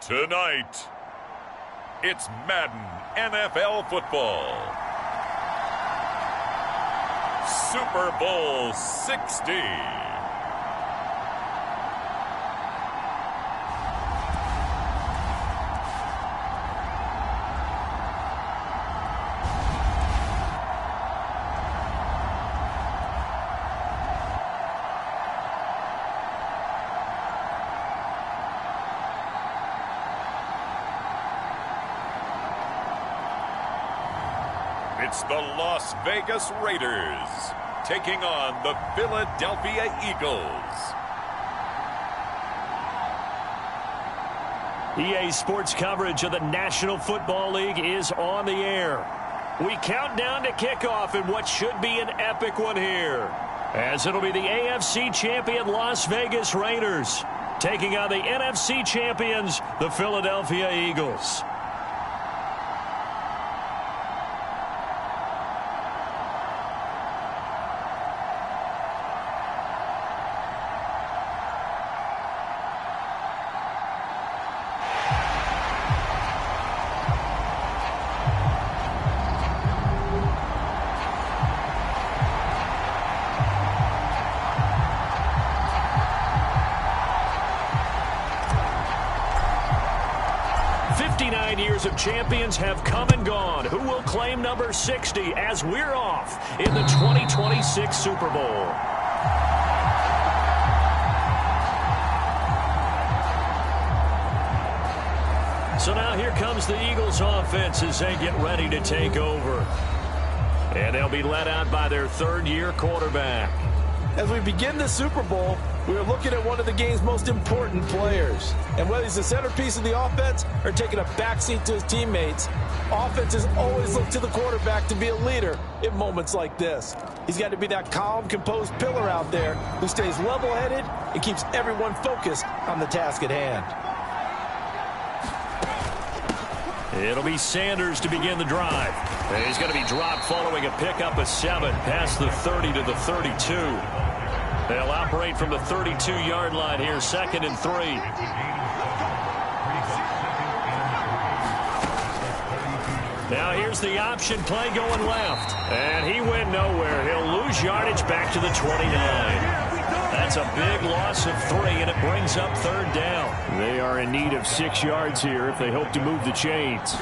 Tonight, it's Madden NFL Football. Super Bowl 60. It's the Las Vegas Raiders taking on the Philadelphia Eagles. EA Sports coverage of the National Football League is on the air. We count down to kickoff in what should be an epic one here, as it'll be the AFC champion Las Vegas Raiders taking on the NFC champions, the Philadelphia Eagles. Years of champions have come and gone. Who will claim number 60 as we're off in the 2026 Super Bowl? So now here comes the Eagles offense as they get ready to take over. And they'll be led out by their third-year quarterback. As we begin the Super Bowl, we are looking at one of the game's most important players. And whether he's the centerpiece of the offense or taking a backseat to his teammates, offenses always look to the quarterback to be a leader in moments like this. He's got to be that calm, composed pillar out there who stays level-headed and keeps everyone focused on the task at hand. It'll be Sanders to begin the drive. He's going to be dropped following a pickup of 7 past the 30 to the 32. They'll operate from the 32-yard line here, 2nd and 3. Now here's the option play going left. And he went nowhere. He'll lose yardage back to the 29. That's a big loss of 3, and it brings up 3rd down. They are in need of 6 yards here if they hope to move the chains.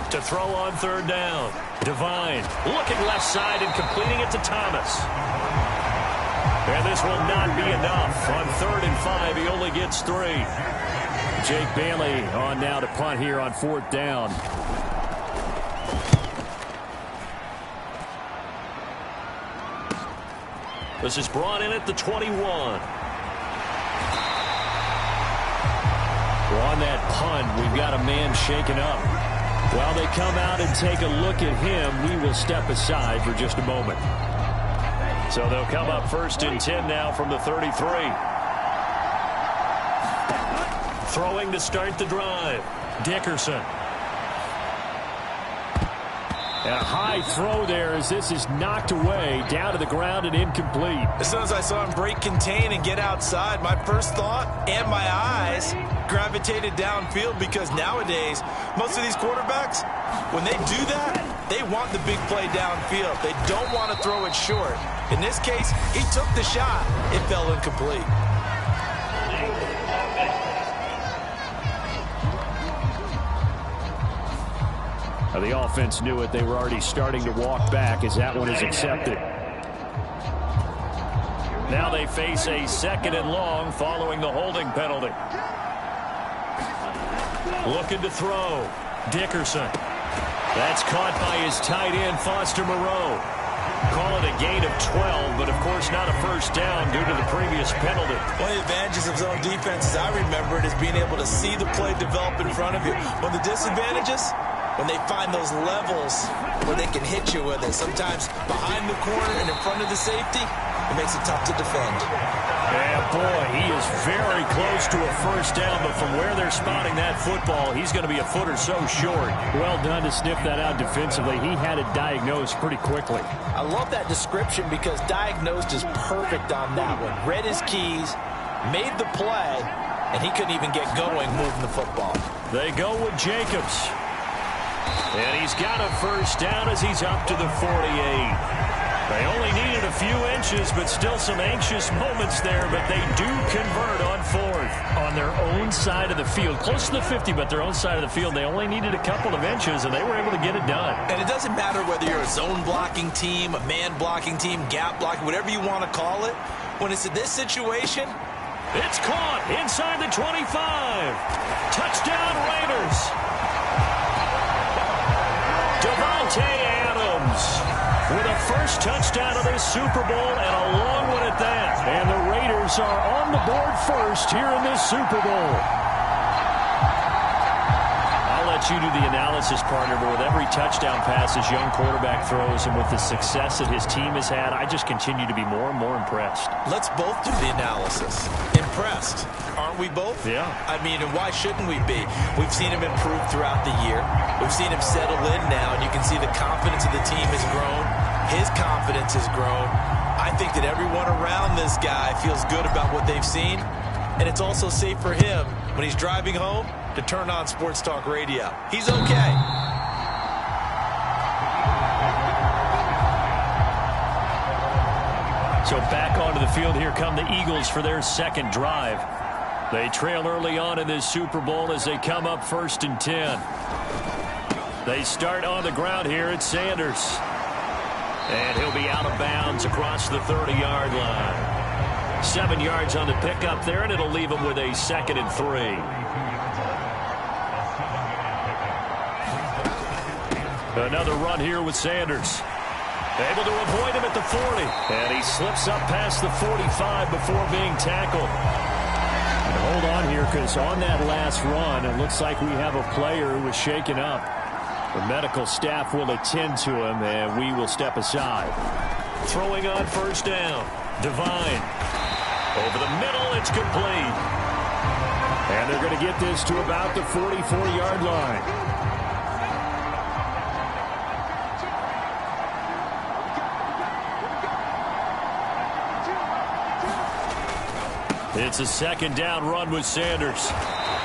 To throw on 3rd down. Devine looking left side and completing it to Thomas. And this will not be enough. On 3rd and 5, he only gets 3. Jake Bailey on now to punt here on 4th down. This is brought in at the 21. On that punt, we've got a man shaken up. While they come out and take a look at him, we will step aside for just a moment. So they'll come up 1st and 10 now from the 33. Throwing to start the drive. Dickerson. And a high throw there as this is knocked away, down to the ground and incomplete. As soon as I saw him break contain and get outside, my first thought and my eyes gravitated downfield, because nowadays, most of these quarterbacks, when they do that, they want the big play downfield. They don't want to throw it short. In this case, he took the shot. It fell incomplete. The offense knew it. They were already starting to walk back as that one is accepted. Now they face a 2nd and long following the holding penalty. Looking to throw. Dickerson. That's caught by his tight end, Foster Moreau. Call it a gain of 12, but of course not a 1st down due to the previous penalty. One of the advantages of zone defense, as I remember it, is being able to see the play develop in front of you. One of the disadvantages, when they find those levels where they can hit you with it. Sometimes behind the corner and in front of the safety, it makes it tough to defend. Yeah, boy, he is very close to a 1st down, but from where they're spotting that football, he's going to be a foot or so short. Well done to sniff that out defensively. He had it diagnosed pretty quickly. I love that description because diagnosed is perfect on that one. Read his keys, made the play, and he couldn't even get going moving the football. They go with Jacobs. And he's got a first down as he's up to the 48. They only needed a few inches, but still some anxious moments there, but they do convert on fourth on their own side of the field. Close to the 50, but their own side of the field. They only needed a couple of inches, and they were able to get it done. And it doesn't matter whether you're a zone blocking team, a man blocking team, gap blocking, whatever you want to call it. When it's in this situation, it's caught inside the 25. Touchdown Raiders. Davante Adams with a first touchdown of this Super Bowl, and a long one at that. And the Raiders are on the board first here in this Super Bowl. I'll let you do the analysis, partner, but with every touchdown pass this young quarterback throws and with the success that his team has had, I just continue to be more and more impressed. Let's both do the analysis. Impressed. Aren't we both? Yeah. I mean, and why shouldn't we be? We've seen him improve throughout the year. We've seen him settle in now, and you can see the confidence of the team has grown. His confidence has grown. I think that everyone around this guy feels good about what they've seen, and it's also safe for him when he's driving home to turn on Sports Talk Radio. He's okay. So back onto the field, here come the Eagles for their second drive. They trail early on in this Super Bowl as they come up 1st and 10. They start on the ground here at Sanders. And he'll be out of bounds across the 30-yard line. 7 yards on the pickup there, and it'll leave him with a 2nd and 3. Another run here with Sanders. Able to avoid him at the 40. And he slips up past the 45 before being tackled. And hold on here, because on that last run, it looks like we have a player who was shaken up. The medical staff will attend to him, and we will step aside. Throwing on 1st down. Devine. Over the middle, it's complete. And they're going to get this to about the 44-yard line. It's a 2nd down run with Sanders.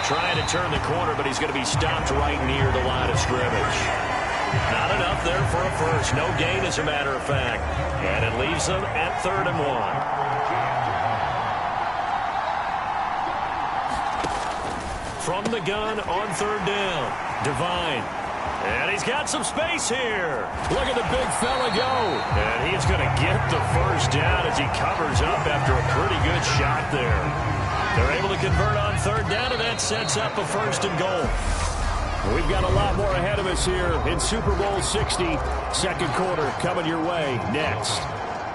Trying to turn the corner, but he's going to be stopped right near the line of scrimmage. Not enough there for a first. No gain, as a matter of fact. And it leaves them at 3rd and 1. From the gun on 3rd down. Devine. And he's got some space here. Look at the big fella go. And he's going to get the first down as he covers up after a pretty good shot there. They're able to convert on 3rd down, and that sets up a 1st and goal. We've got a lot more ahead of us here in Super Bowl 60. 2nd quarter coming your way next.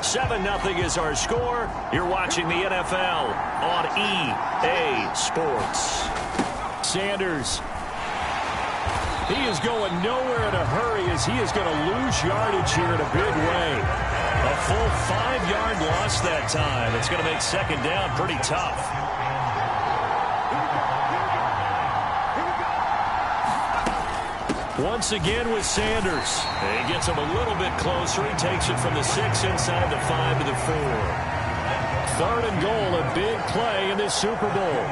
7-0 is our score. You're watching the NFL on EA Sports. Sanders. He is going nowhere in a hurry as he is going to lose yardage here in a big way. A full 5-yard loss that time. It's going to make 2nd down pretty tough. Once again with Sanders. He gets him a little bit closer. He takes it from the 6 inside the 5 to the 4. 3rd and goal, a big play in this Super Bowl.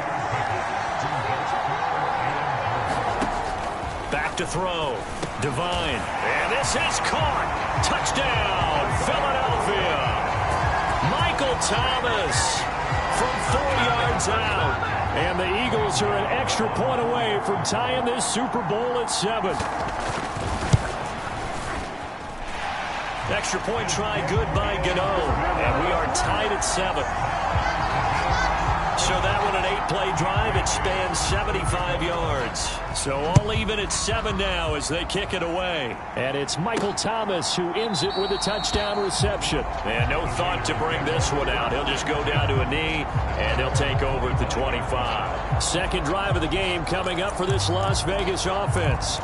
Back to throw. Devine. And this is caught. Touchdown, Philadelphia. Michael Thomas from 4 yards out. And the Eagles are an extra point away from tying this Super Bowl at 7. Extra point try good by Gano. And we are tied at 7. So that one, an 8-play drive. It spans 75 yards. So all even at 7 now as they kick it away. And it's Michael Thomas who ends it with a touchdown reception. And no thought to bring this one out. He'll just go down to a knee, and they'll take over at the 25. 2nd drive of the game coming up for this Las Vegas offense.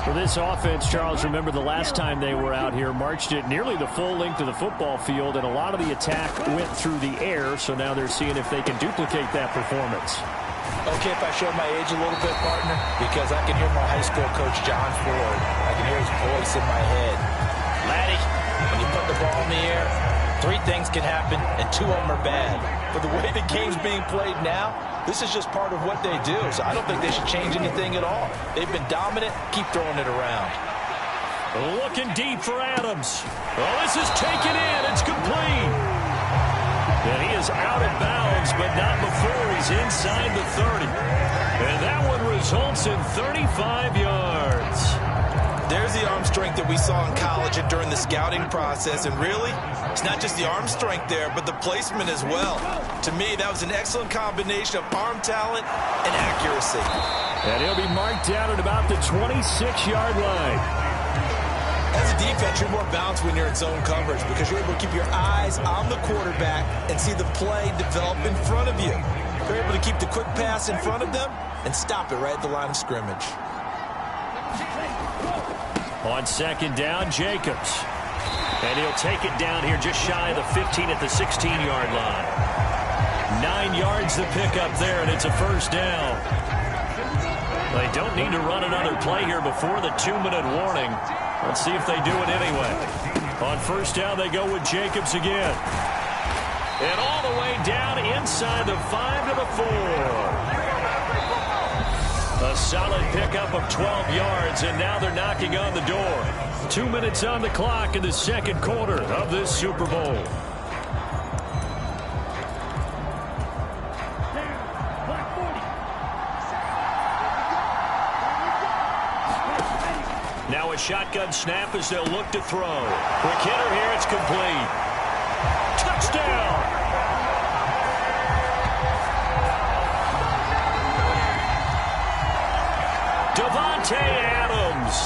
For this offense, Charles, remember the last time they were out here, marched it nearly the full length of the football field, and a lot of the attack went through the air, so now they're seeing if they can duplicate that performance. Okay, if I show my age a little bit, partner, because I can hear my high school coach, John Ford. I can hear his voice in my head. Laddie, when you put the ball in the air, Three things can happen, and two of them are bad. But the way the game's being played now, this is just part of what they do. So I don't think they should change anything at all. They've been dominant. Keep throwing it around. Looking deep for Adams. Oh, this is taken in. It's complete. And he is out of bounds, but not before he's inside the 30. And that one results in 35 yards. There's the arm strength that we saw in college and during the scouting process. And really, it's not just the arm strength there, but the placement as well. To me, that was an excellent combination of arm talent and accuracy. And he'll be marked down at about the 26-yard line. As a defense, you're more balanced when you're in zone coverage because you're able to keep your eyes on the quarterback and see the play develop in front of you. You're able to keep the quick pass in front of them and stop it right at the line of scrimmage. On second down, Jacobs. And he'll take it down here just shy of the 15 at the 16-yard line. 9 yards the pickup there, and it's a first down. They don't need to run another play here before the 2-minute warning. Let's see if they do it anyway. On first down, they go with Jacobs again. And all the way down inside the 5 to the 4. A solid pickup of 12 yards, and now they're knocking on the door. 2 minutes on the clock in the second quarter of this Super Bowl. Now a shotgun snap as they'll look to throw. Quick hitter here, it's complete. Touchdown! Davante Adams,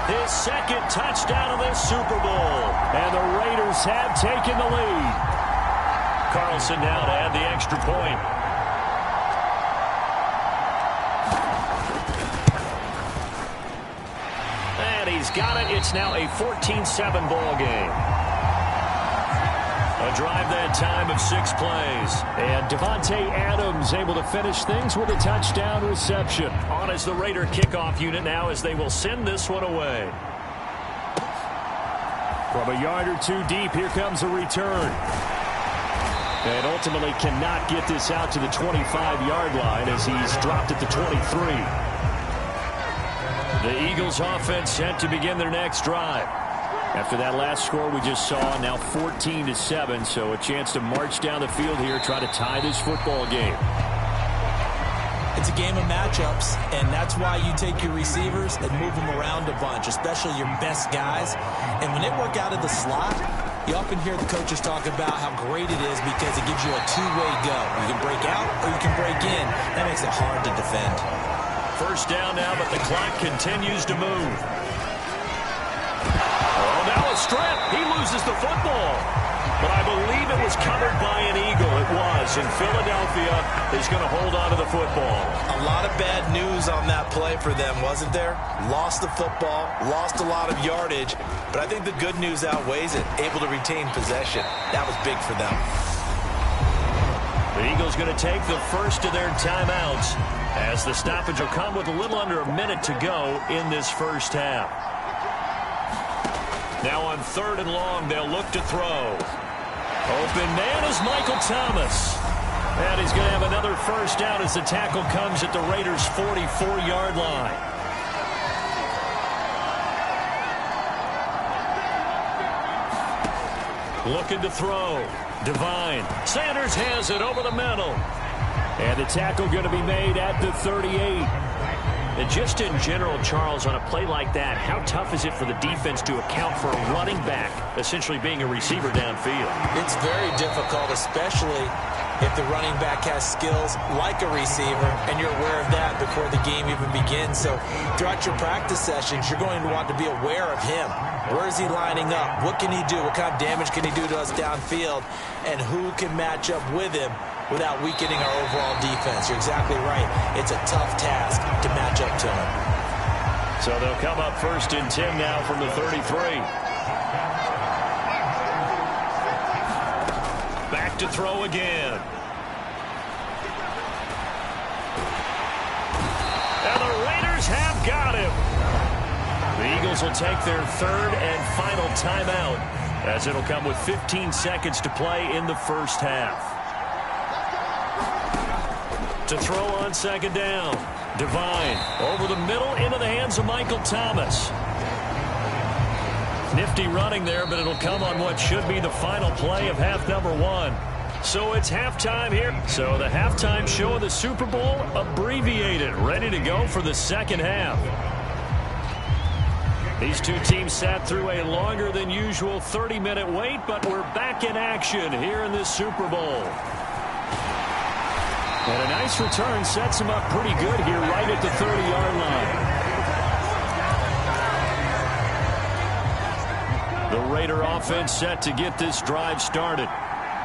his second touchdown of this Super Bowl. And the Raiders have taken the lead. Carlson now to add the extra point. And he's got it. It's now a 14-7 ball game. A drive that time of 6 plays. And Davante Adams able to finish things with a touchdown reception. On as the Raider kickoff unit now as they will send this one away. From a yard or two deep, here comes a return. And ultimately cannot get this out to the 25-yard line as he's dropped at the 23. The Eagles offense set to begin their next drive. After that last score we just saw, now 14-7, so a chance to march down the field here, try to tie this football game. It's a game of matchups, and that's why you take your receivers and move them around a bunch, especially your best guys. And when they work out of the slot, you often hear the coaches talk about how great it is because it gives you a two-way go. You can break out or you can break in. That makes it hard to defend. First down now, but the clock continues to move. Now a strip. He loses the football. But I believe it was covered by an Eagle. It was. And Philadelphia is going to hold on to the football. A lot of bad news on that play for them, wasn't there? Lost the football, lost a lot of yardage. But I think the good news outweighs it. Able to retain possession. That was big for them. The Eagles going to take the first of their timeouts as the stoppage will come with a little under a minute to go in this first half. Now on third and long, they'll look to throw. Open man is Michael Thomas. And he's going to have another first down as the tackle comes at the Raiders' 44-yard line. Looking to throw. Devine. Sanders has it over the middle. And the tackle going to be made at the 38. And just in general, Charles, on a play like that, how tough is it for the defense to account for a running back essentially being a receiver downfield? It's very difficult, especially if the running back has skills like a receiver, and you're aware of that before the game even begins. So throughout your practice sessions, you're going to want to be aware of him. Where is he lining up? What can he do? What kind of damage can he do to us downfield? And who can match up with him without weakening our overall defense? You're exactly right. It's a tough task to match up to him. So they'll come up first and 10 now from the 33. Back to throw again. And the Raiders have got him. The Eagles will take their third and final timeout as it'll come with 15 seconds to play in the first half. To throw on second down. Devine over the middle into the hands of Michael Thomas. Nifty running there, but it'll come on what should be the final play of half number 1. So it's halftime here. So the halftime show of the Super Bowl abbreviated, ready to go for the second half. These two teams sat through a longer than usual 30-minute wait, but we're back in action here in this Super Bowl. And a nice return sets him up pretty good here right at the 30-yard line. The Raider offense set to get this drive started.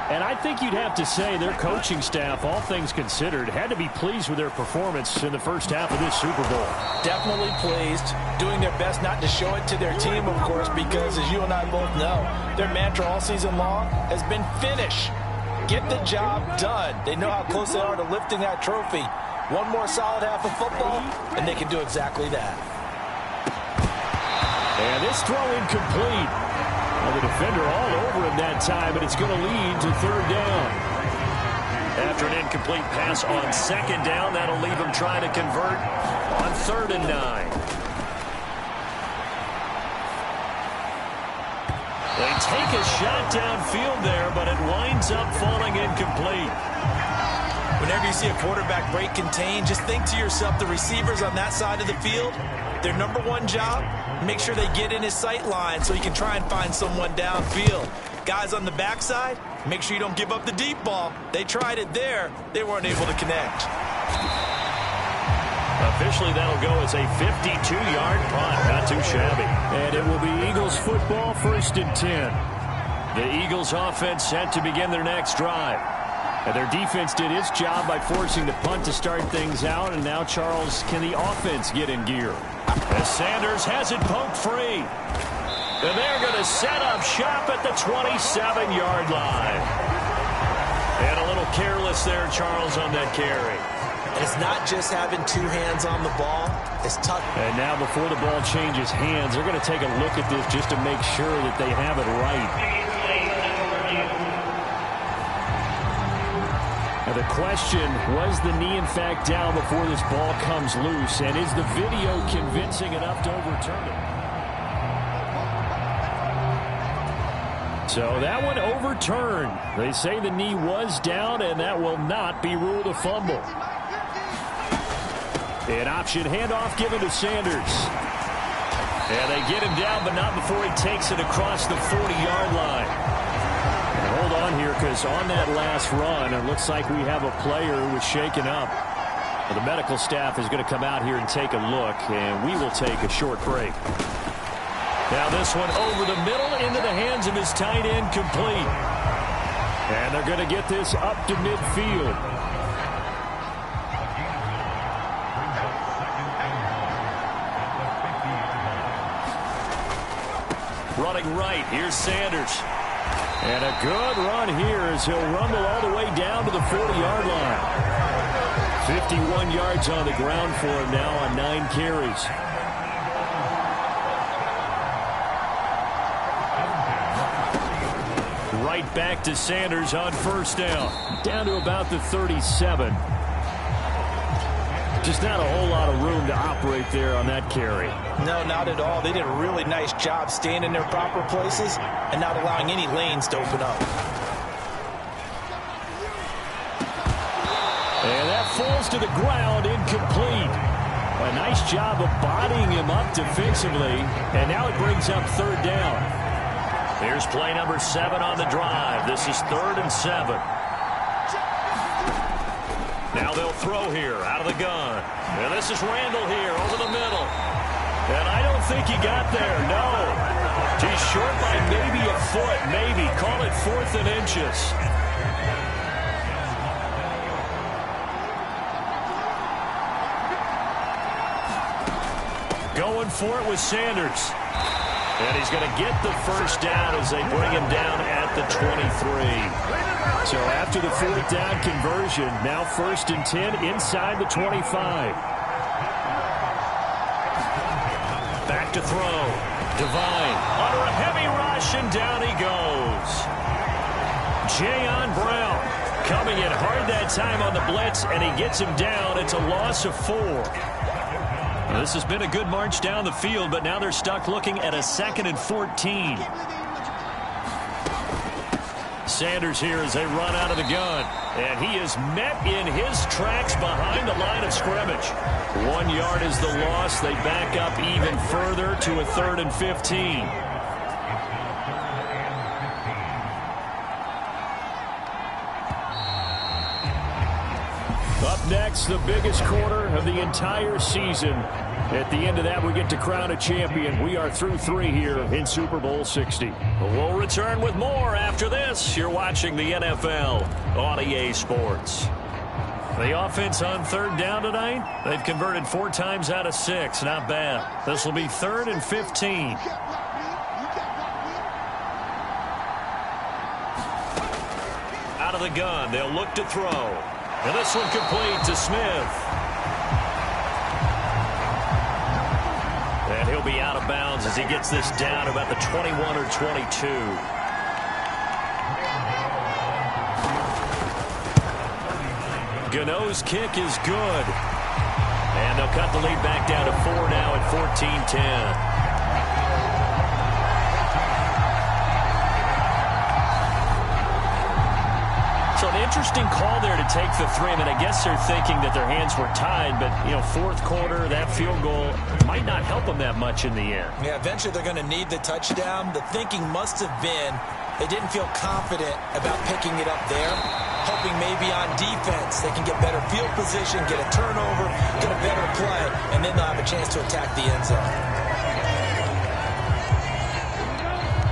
And I think you'd have to say their coaching staff, all things considered, had to be pleased with their performance in the first half of this Super Bowl. Definitely pleased, doing their best not to show it to their team, of course, because as you and I both know, their mantra all season long has been finish. Get the job done. They know how close they are to lifting that trophy. One more solid half of football, and they can do exactly that. And this throw incomplete. Well, the defender all over him that time, but it's going to lead to third down. After an incomplete pass on second down, that'll leave him trying to convert on 3rd and 9. They take a shot downfield there, but it winds up falling incomplete. Whenever you see a quarterback break contain, just think to yourself, the receivers on that side of the field, their number one job, make sure they get in his sight line so he can try and find someone downfield. Guys on the backside, make sure you don't give up the deep ball. They tried it there. They weren't able to connect. Officially, that'll go as a 52-yard punt. Not too shabby. And it will be Eagles football, 1st and 10. The Eagles offense set to begin their next drive. And their defense did its job by forcing the punt to start things out. And now, Charles, can the offense get in gear? As Sanders has it poked free. And they're going to set up shop at the 27-yard line. And a little careless there, Charles, on that carry. And it's not just having two hands on the ball. It's tough. And now before the ball changes hands, they're going to take a look at this just to make sure that they have it right. Now the question, was the knee in fact down before this ball comes loose? And is the video convincing enough to overturn it? So that one overturned. They say the knee was down, and that will not be ruled a fumble. An option handoff given to Sanders. And they get him down, but not before he takes it across the 40-yard line. And hold on here, because on that last run, it looks like we have a player who was shaken up. Well, the medical staff is going to come out here and take a look, and we will take a short break. Now this one over the middle into the hands of his tight end, complete. And they're going to get this up to midfield. Running right, here's Sanders. And a good run here as he'll rumble all the way down to the 40-yard line. 51 yards on the ground for him now on 9 carries. Right back to Sanders on first down. Down to about the 37. Just not a whole lot of room to operate there on that carry. No, not at all. They did a really nice job staying in their proper places and not allowing any lanes to open up. And that falls to the ground, incomplete. A nice job of bodying him up defensively. And now it brings up third down. Here's play number 7 on the drive. This is 3rd and 7. Now they'll throw here out of the gun. And this is Randall here over the middle. And I don't think he got there. No. He's short by maybe a foot. Maybe. Call it 4th and inches. Going for it with Sanders. And he's going to get the first down as they bring him down at the 23. So after the 4th down conversion, now 1st and 10 inside the 25. Back back to throw. Devine under a heavy rush, and down he goes. Jayon Brown coming in hard that time on the blitz, and he gets him down. It's a loss of 4. This has been a good march down the field, but now they're stuck looking at a 2nd and 14. Sanders here as they run out of the gun. And he is met in his tracks behind the line of scrimmage. 1 yard is the loss. They back up even further to a 3rd and 15. Up next, the biggest quarter of the entire season. At the end of that, we get to crown a champion. We are through 3 here in Super Bowl 60. We'll return with more after this. You're watching the NFL on EA Sports. The offense on 3rd down tonight, they've converted 4 times out of 6. Not bad. This will be 3rd and 15. Out of the gun, they'll look to throw. And this one complete to Smith. And he'll be out of bounds as he gets this down about the 21 or 22. Gano's kick is good. And they'll cut the lead back down to 4 now at 14-10. So an interesting call there to take the 3. I mean, I guess they're thinking that their hands were tied, but, you know, 4th quarter, that field goal might not help them that much in the end. Yeah, eventually they're going to need the touchdown. The thinking must have been they didn't feel confident about picking it up there, hoping maybe on defense they can get better field position, get a turnover, get a better play, and then they'll have a chance to attack the end zone.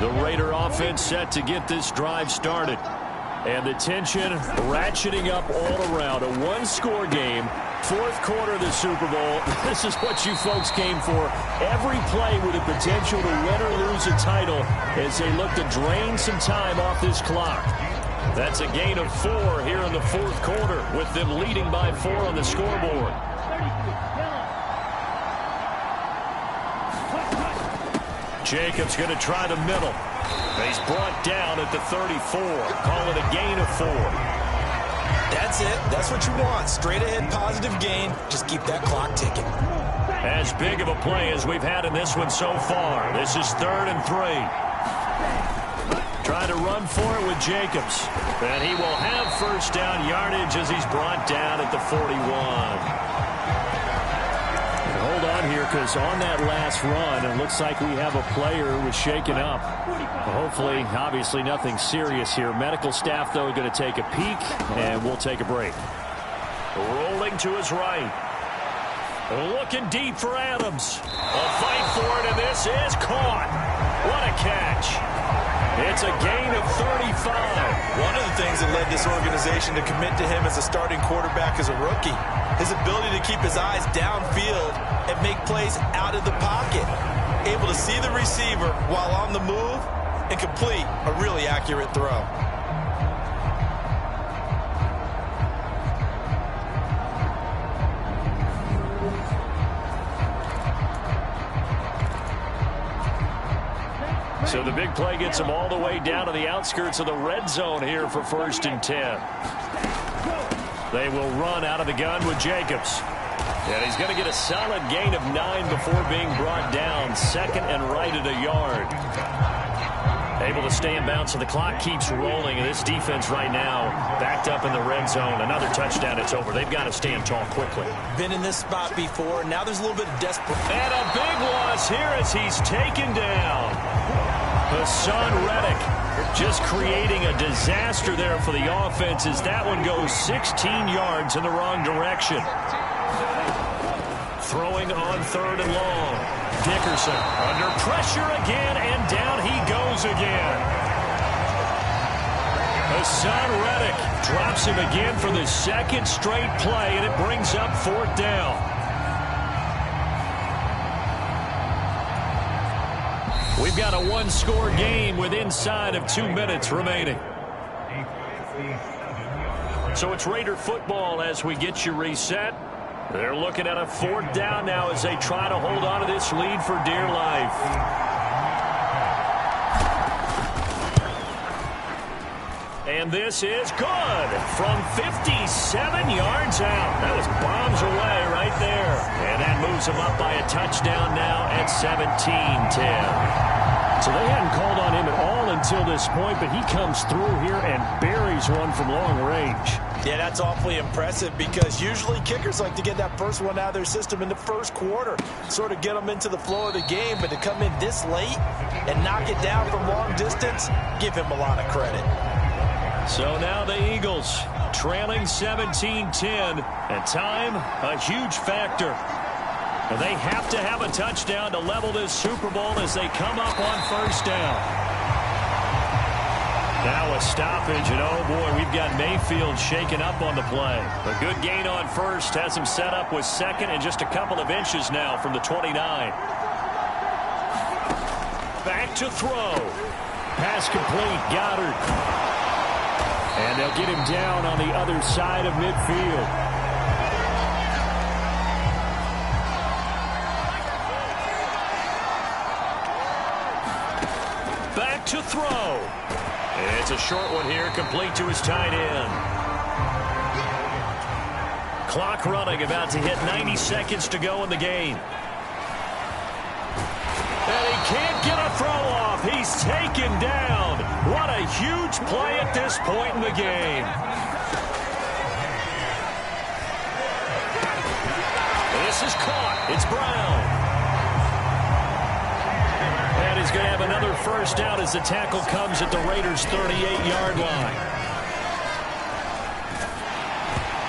The Raider offense set to get this drive started. And the tension ratcheting up all around. A 1-score game, 4th quarter of the Super Bowl. This is what you folks came for. Every play with the potential to win or lose a title as they look to drain some time off this clock. That's a gain of 4 here in the 4th quarter with them leading by 4 on the scoreboard. Jacobs going to try the middle. He's brought down at the 34. Call it a gain of 4. That's it. That's what you want. Straight ahead positive gain. Just keep that clock ticking. As big of a play as we've had in this one so far. This is 3rd and 3. Trying to run for it with Jacobs. And he will have 1st down yardage as he's brought down at the 41. Hold on here, because on that last run, it looks like we have a player who was shaken up. Hopefully, obviously, nothing serious here. Medical staff, though, going to take a peek, and we'll take a break. Rolling to his right. Looking deep for Adams. A fight for it, and this is caught. What a catch. It's a gain of 35. One of the things that led this organization to commit to him as a starting quarterback as a rookie, his ability to keep his eyes downfield and make plays out of the pocket. Able to see the receiver while on the move and complete a really accurate throw. So the big play gets him all the way down to the outskirts of the red zone here for 1st and 10. They will run out of the gun with Jacobs. And he's going to get a solid gain of 9 before being brought down. 2nd and right at a yard. Able to stay in bounds, so the clock keeps rolling. And this defense right now backed up in the red zone. Another touchdown, it's over. They've got to stand tall quickly. Been in this spot before. Now there's a little bit of desperate. And a big loss here as he's taken down. Hassan Reddick just creating a disaster there for the offense as that one goes 16 yards in the wrong direction. Throwing on 3rd and long. Dickerson under pressure again, and down he goes again. Hassan Reddick drops him again for the 2nd straight play, and it brings up 4th down. We've got a 1-score game with inside of 2 minutes remaining. So it's Raider football as we get you reset. They're looking at a 4th down now as they try to hold on to this lead for dear life. And this is good from 57 yards out. That was bombs away right there. And that moves them up by a touchdown now at 17-10. So they hadn't called on him at all until this point, but he comes through here and buries one from long range. Yeah, that's awfully impressive because usually kickers like to get that first one out of their system in the first quarter, sort of get them into the flow of the game, but to come in this late and knock it down from long distance, give him a lot of credit. So now the Eagles trailing 17-10, and time a huge factor. They have to have a touchdown to level this Super Bowl as they come up on 1st down. Now a stoppage, and oh boy, we've got Mayfield shaken up on the play. A good gain on 1st has him set up with 2nd and just a couple of inches now from the 29. Back to throw. Pass complete, Goddard. And they'll get him down on the other side of midfield. Back to throw. It's a short one here, complete to his tight end. Clock running, about to hit 90 seconds to go in the game. And he can't get a throw off. He's taken down. What a huge play at this point in the game. This is caught. It's Brown. And he's going to have another 1st down as the tackle comes at the Raiders' 38-yard line.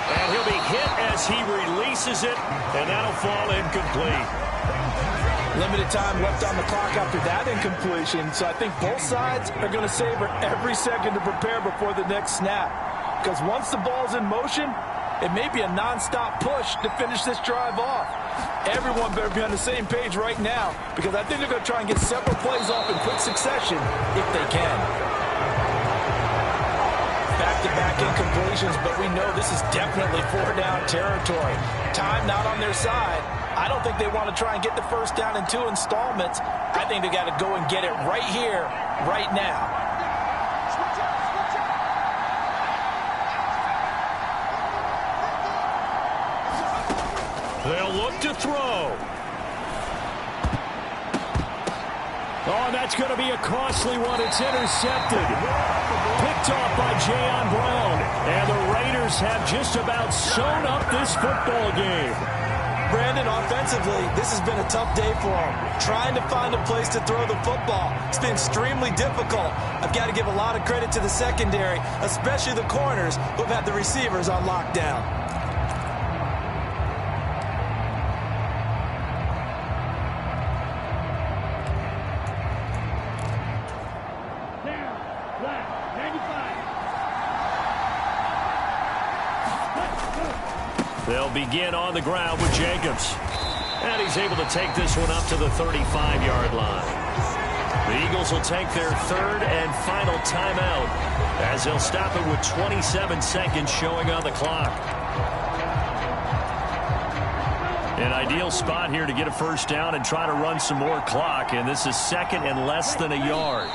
And he'll be hit as he releases it, and that'll fall incomplete. Limited time left on the clock after that incompletion, so I think both sides are going to savor every second to prepare before the next snap. Because once the ball's in motion, it may be a nonstop push to finish this drive off. Everyone better be on the same page right now, because I think they're going to try and get several plays off in quick succession if they can. Back-to-back incompletions, but we know this is definitely 4-down territory. Time not on their side. I don't think they want to try and get the 1st down in 2 installments. I think they got to go and get it right here, right now. They'll look to throw. Oh, that's going to be a costly one. It's intercepted. Picked off by Jayon Brown. And the Raiders have just about sewn up this football game. Brandon, offensively, this has been a tough day for them. Trying to find a place to throw the football. It's been extremely difficult. I've got to give a lot of credit to the secondary, especially the corners who've had the receivers on lockdown. They'll begin on the ground with Jacobs. And he's able to take this one up to the 35-yard line. The Eagles will take their 3rd and final timeout as they'll stop it with 27 seconds showing on the clock. An ideal spot here to get a 1st down and try to run some more clock, and this is 2nd and less than a yard.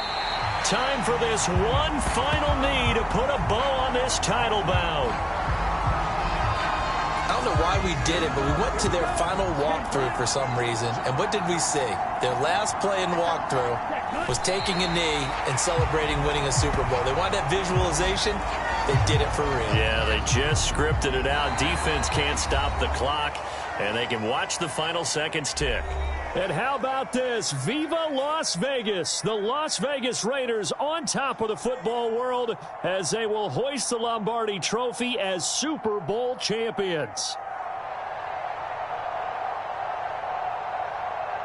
Time for this one final knee to put a bow on this title bout. I don't know why we did it, but we went to their final walkthrough for some reason. And what did we see? Their last play in walkthrough was taking a knee and celebrating winning a Super Bowl. They wanted that visualization. They did it for real. Yeah, they just scripted it out. Defense can't stop the clock, and they can watch the final seconds tick. And how about this? Viva Las Vegas! The Las Vegas Raiders on top of the football world as they will hoist the Lombardi Trophy as Super Bowl champions.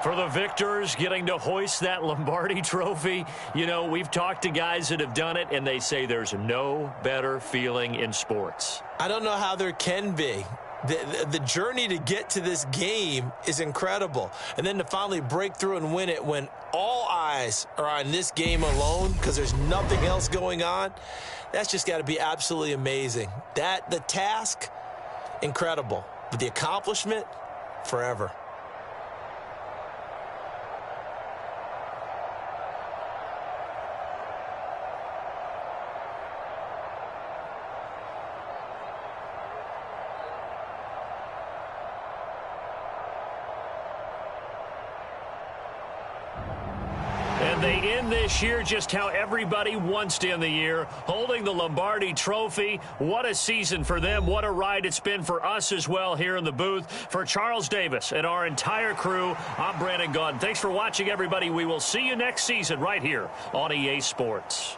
For the victors getting to hoist that Lombardi Trophy, you know, we've talked to guys that have done it, and they say there's no better feeling in sports. I don't know how there can be. The journey to get to this game is incredible. And then to finally break through and win it when all eyes are on this game alone because there's nothing else going on, that's just got to be absolutely amazing. The task, incredible. but the accomplishment, forever. And they end this year just how everybody wants to end the year, holding the Lombardi Trophy. What a season for them. What a ride it's been for us as well here in the booth. For Charles Davis and our entire crew, I'm Brandon Gaudin. Thanks for watching, everybody. We will see you next season right here on EA Sports.